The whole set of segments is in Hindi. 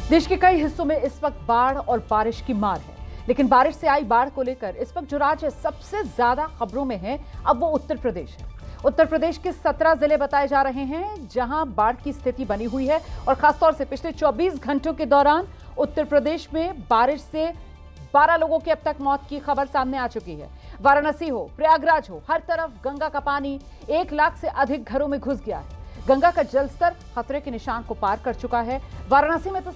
देश के कई हिस्सों में इस वक्त बाढ़ और बारिश की मार है, लेकिन बारिश से आई बाढ़ को लेकर इस वक्त जो राज्य सबसे ज्यादा खबरों में है अब वो उत्तर प्रदेश है। उत्तर प्रदेश के 17 जिले बताए जा रहे हैं जहां बाढ़ की स्थिति बनी हुई है और खासतौर से पिछले 24 घंटों के दौरान उत्तर प्रदेश में बारिश से 12 लोगों की अब तक मौत की खबर सामने आ चुकी है। वाराणसी हो, प्रयागराज हो, हर तरफ गंगा का पानी 1 लाख से अधिक घरों में घुस गया है। गंगा का जलस्तर खतरे के निशान को पार कर चुका है। वाराणसी में तो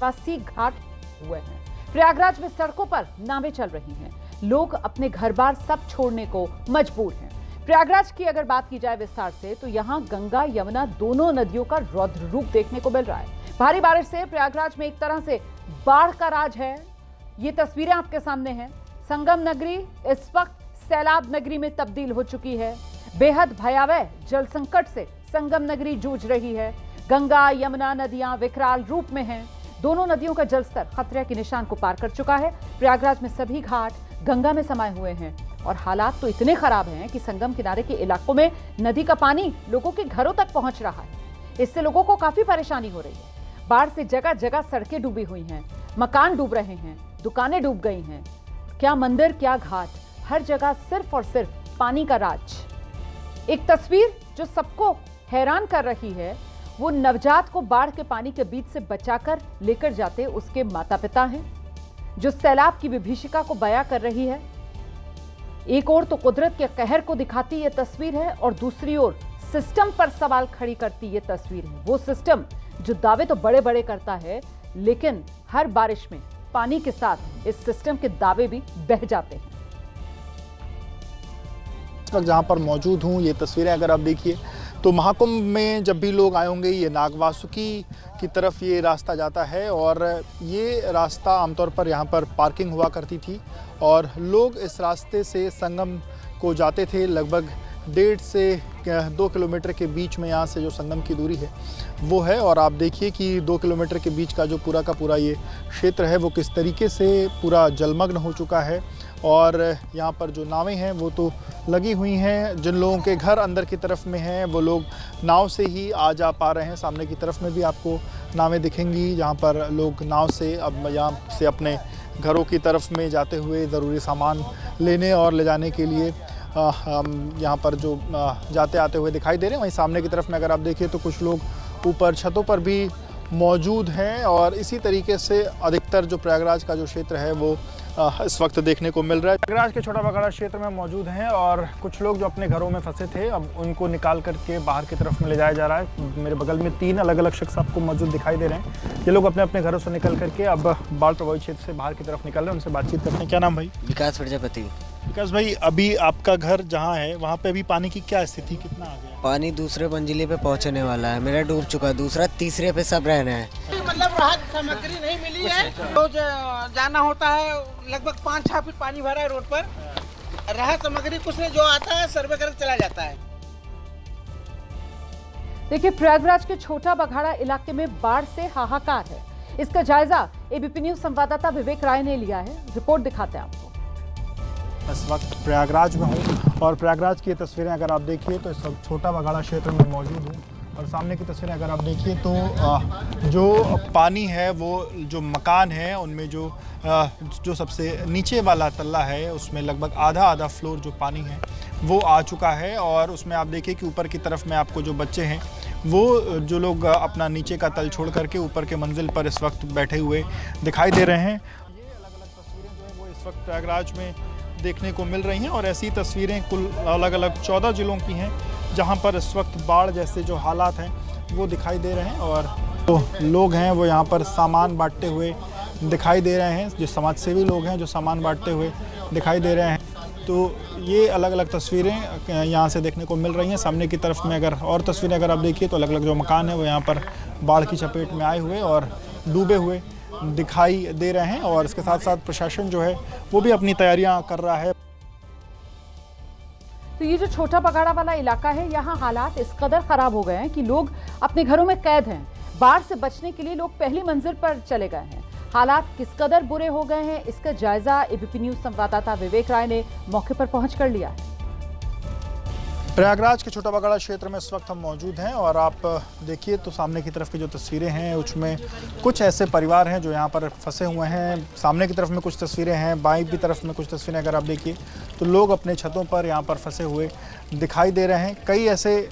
80 घाट हुए हैं। प्रयागराज में सड़कों पर नावें चल रही हैं। लोग अपने घर बार सब छोड़ने को मजबूर हैं। प्रयागराज की अगर बात की जाए विस्तार से तो यहां गंगा यमुना दोनों नदियों का रौद्र रूप देखने को मिल रहा है। भारी बारिश से प्रयागराज में एक तरह से बाढ़ का राज है। ये तस्वीरें आपके सामने हैं। संगम नगरी इस वक्त सैलाब नगरी में तब्दील हो चुकी है। बेहद भयावह जल संकट से संगम नगरी जूझ रही है। गंगा यमुना नदियां विकराल रूप में हैं। दोनों नदियों का जलस्तर खतरे के निशान को पार कर चुका है। प्रयागराज में सभी घाट गंगा में समाये हुए हैं और हालात तो इतने खराब हैं कि संगम किनारे के इलाकों में नदी का पानी लोगों के घरों तक पहुंच रहा है। इससे लोगों को काफी परेशानी हो रही है। बाढ़ से जगह जगह सड़कें डूबी हुई हैं, मकान डूब रहे हैं, दुकानें डूब गई हैं। क्या मंदिर, क्या घाट, हर जगह सिर्फ और सिर्फ पानी का राज। एक तस्वीर जो सबको हैरान कर रही है वो नवजात को बाढ़ के पानी के बीच से बचाकर लेकर जाते उसके माता पिता हैं, जो सैलाब की विभीषिका को बयां कर रही है। एक ओर तो कुदरत के कहर को दिखाती ये तस्वीर है और दूसरी ओर सिस्टम पर सवाल खड़ी करती ये तस्वीर है। वो सिस्टम जो दावे तो बड़े बड़े करता है, लेकिन हर बारिश में पानी के साथ इस सिस्टम के दावे भी बह जाते हैं। इस वक्त जहाँ पर मौजूद हूँ, ये तस्वीरें अगर आप देखिए तो महाकुंभ में जब भी लोग आए होंगे ये नागवासुकी की तरफ ये रास्ता जाता है और ये रास्ता आमतौर पर यहाँ पर पार्किंग हुआ करती थी और लोग इस रास्ते से संगम को जाते थे। लगभग 1.5 से 2 किलोमीटर के बीच में यहाँ से जो संगम की दूरी है वो है और आप देखिए कि 2 किलोमीटर के बीच का जो पूरा का पूरा ये क्षेत्र है वो किस तरीके से पूरा जलमग्न हो चुका है। और यहाँ पर जो नावें हैं वो तो लगी हुई हैं। जिन लोगों के घर अंदर की तरफ में हैं वो लोग नाव से ही आ जा पा रहे हैं। सामने की तरफ में भी आपको नावें दिखेंगी जहाँ पर लोग नाव से अब यहाँ से अपने घरों की तरफ में जाते हुए ज़रूरी सामान लेने और ले जाने के लिए यहाँ पर जो जाते आते हुए दिखाई दे रहे हैं। वहीं सामने की तरफ में अगर आप देखिए तो कुछ लोग ऊपर छतों पर भी मौजूद हैं और इसी तरीके से अधिकतर जो प्रयागराज का जो क्षेत्र है वो इस वक्त देखने को मिल रहा है। प्रयागराज के छोटा बगड़ा क्षेत्र में मौजूद हैं और कुछ लोग जो अपने घरों में फंसे थे अब उनको निकाल करके बाहर की तरफ में ले जाया जा रहा है। मेरे बगल में 3 अलग अलग शख्स आपको मौजूद दिखाई दे रहे हैं। ये लोग अपने अपने घरों से निकल करके अब बाढ़ प्रभावित क्षेत्र से बाहर की तरफ निकल रहे हैं। उनसे बातचीत करते हैं। क्या नाम भाई? विकास प्रजापति। विकास भाई, अभी आपका घर जहाँ है वहाँ पे अभी पानी की क्या स्थिति, कितना आ गया? पानी दूसरे मंजिले पे पहुँचने वाला है। मेरा डूब चुका, दूसरा तीसरे पे सब रहना है। मतलब राहत सामग्री नहीं मिली है। रोज जाना होता है, लगभग 5-6 फीट पानी भरा है रोड पर। राहत सामग्री कुछ नहीं, जो आता है सर्वे करके चला जाता है। देखिए, प्रयागराज के छोटा बघाड़ा इलाके में बाढ़ से हाहाकार है। इसका जायजा एबीपी न्यूज संवाददाता विवेक राय ने लिया है। रिपोर्ट दिखाते हैं आपको। इस वक्त प्रयागराज में हूँ और प्रयागराज की तस्वीरें अगर आप देखिए तो इस वक्त छोटा बघाड़ा क्षेत्र में मौजूद हूँ और सामने की तस्वीरें अगर आप देखिए तो जो पानी है वो जो मकान है उनमें जो सबसे नीचे वाला तल्ला है उसमें लगभग आधा फ्लोर जो पानी है वो आ चुका है। और उसमें आप देखिए कि ऊपर की तरफ में आपको जो बच्चे हैं वो जो लोग अपना नीचे का तल छोड़ करके ऊपर के मंजिल पर इस वक्त बैठे हुए दिखाई दे रहे हैं। ये अलग अलग तस्वीरें जो हैं वो इस वक्त प्रयागराज में देखने को मिल रही हैं और ऐसी तस्वीरें कुल अलग अलग 14 जिलों की हैं जहां पर इस वक्त बाढ़ जैसे जो हालात हैं वो दिखाई दे रहे हैं। और जो लोग हैं वो यहां पर सामान बांटते हुए दिखाई दे रहे हैं, जो समाजसेवी लोग हैं जो सामान बांटते हुए दिखाई दे रहे हैं। तो ये अलग अलग तस्वीरें यहाँ से देखने को मिल रही हैं। सामने की तरफ में अगर और तस्वीरें अगर आप देखिए तो अलग अलग जो मकान है वो यहाँ पर बाढ़ की चपेट में आए हुए और डूबे हुए दिखाई दे रहे हैं। और इसके साथ साथ प्रशासन जो है वो भी अपनी तैयारियां कर रहा है। तो ये जो छोटा बघाड़ा वाला इलाका है, यहाँ हालात इस कदर खराब हो गए हैं कि लोग अपने घरों में कैद हैं। बाढ़ से बचने के लिए लोग पहली मंजिल पर चले गए हैं। हालात किस कदर बुरे हो गए हैं इसका जायजा एबीपी न्यूज संवाददाता विवेक राय ने मौके पर पहुंच कर लिया है। प्रयागराज के छोटा बगड़ा क्षेत्र में इस वक्त हम मौजूद हैं और आप देखिए तो सामने की तरफ की जो तस्वीरें हैं उसमें कुछ ऐसे परिवार हैं जो यहाँ पर फंसे हुए हैं। सामने की तरफ में कुछ तस्वीरें हैं, बाईं की तरफ में कुछ तस्वीरें अगर आप देखिए तो लोग अपने छतों पर यहाँ पर फंसे हुए दिखाई दे रहे हैं। कई ऐसे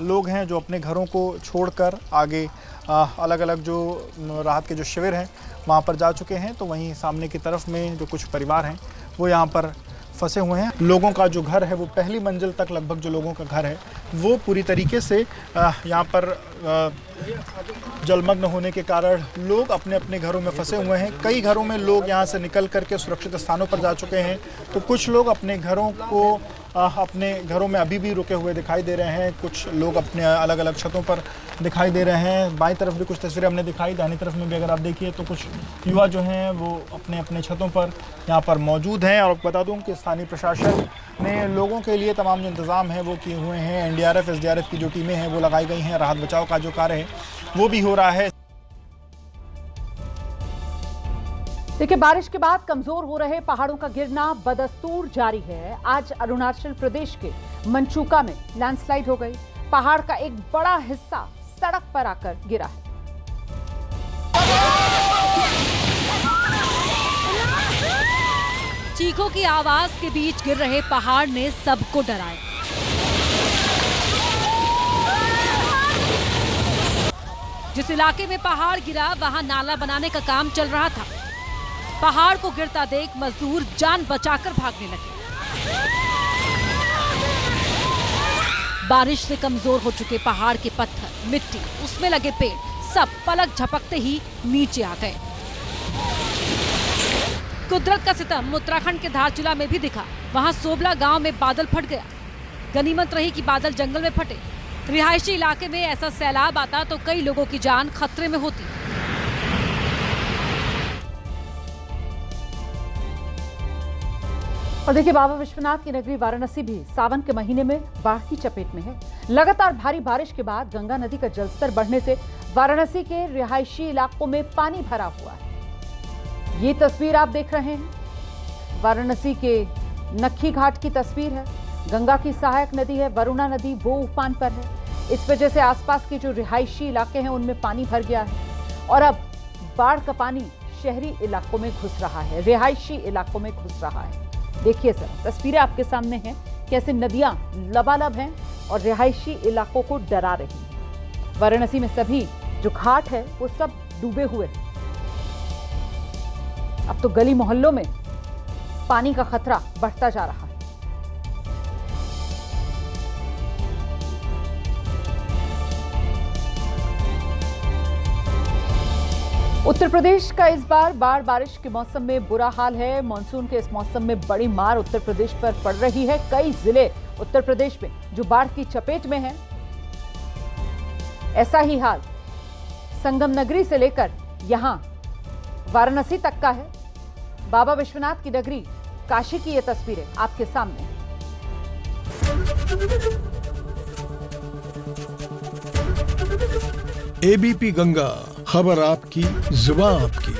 लोग हैं जो अपने घरों को छोड़कर आगे अलग अलग जो राहत के जो शिविर हैं वहाँ पर जा चुके हैं। तो वहीं सामने की तरफ में जो कुछ परिवार हैं वो यहाँ पर फंसे हुए हैं। लोगों का जो घर है वो पहली मंजिल तक लगभग जो लोगों का घर है वो पूरी तरीके से यहाँ पर जलमग्न होने के कारण लोग अपने अपने घरों में फंसे हुए हैं। कई घरों में लोग यहाँ से निकल करके सुरक्षित स्थानों पर जा चुके हैं, तो कुछ लोग अपने घरों को अपने घरों में अभी भी रुके हुए दिखाई दे रहे हैं। कुछ लोग अपने अलग अलग छतों पर दिखाई दे रहे हैं। बाईं तरफ भी कुछ तस्वीरें हमने दिखाई, दाहिनी तरफ में भी अगर आप देखिए तो कुछ युवा जो हैं वो अपने अपने छतों पर यहाँ पर मौजूद हैं। और बता दूं कि स्थानीय प्रशासन ने लोगों के लिए तमाम जो इंतज़ाम है वो किए हुए हैं। एनडीआरएफ एसडीआरएफ की जो टीमें हैं वो लगाई गई हैं। राहत बचाव का जो कार्य है वो भी हो रहा है। देखिए, बारिश के बाद कमजोर हो रहे पहाड़ों का गिरना बदस्तूर जारी है। आज अरुणाचल प्रदेश के मंचूका में लैंडस्लाइड हो गई। पहाड़ का एक बड़ा हिस्सा सड़क पर आकर गिरा है। चीखों की आवाज के बीच गिर रहे पहाड़ ने सबको डराया। जिस इलाके में पहाड़ गिरा वहां नाला बनाने का काम चल रहा था। पहाड़ को गिरता देख मजदूर जान बचाकर भागने लगे। बारिश से कमजोर हो चुके पहाड़ के पत्थर, मिट्टी, उसमें लगे पेड़ सब पलक झपकते ही नीचे आ गए। कुदरत का सितम उत्तराखंड के धारचूला में भी दिखा। वहां सोबला गांव में बादल फट गया। गनीमत रही कि बादल जंगल में फटे। रिहायशी इलाके में ऐसा सैलाब आता तो कई लोगों की जान खतरे में होती। और देखिए, बाबा विश्वनाथ की नगरी वाराणसी भी सावन के महीने में बाढ़ की चपेट में है। लगातार भारी बारिश के बाद गंगा नदी का जलस्तर बढ़ने से वाराणसी के रिहायशी इलाकों में पानी भरा हुआ है। ये तस्वीर आप देख रहे हैं वाराणसी के नक्खी घाट की तस्वीर है। गंगा की सहायक नदी है वरुणा नदी, वो उफान पर है। इस वजह से आसपास के जो रिहायशी इलाके हैं उनमें पानी भर गया है और अब बाढ़ का पानी शहरी इलाकों में घुस रहा है, रिहायशी इलाकों में घुस रहा है। देखिए सर, तस्वीरें आपके सामने हैं कैसे नदियां लबालब हैं और रिहायशी इलाकों को डरा रही हैं। वाराणसी में सभी जो घाट है वो सब डूबे हुए हैं। अब तो गली मोहल्लों में पानी का खतरा बढ़ता जा रहा है। उत्तर प्रदेश का इस बार बाढ़ बारिश के मौसम में बुरा हाल है। मानसून के इस मौसम में बड़ी मार उत्तर प्रदेश पर पड़ रही है। कई जिले उत्तर प्रदेश में जो बाढ़ की चपेट में हैं। ऐसा ही हाल संगम नगरी से लेकर यहां वाराणसी तक का है। बाबा विश्वनाथ की नगरी काशी की ये तस्वीरें आपके सामने। एबीपी गंगा, खबर आपकी, जुबान आपकी।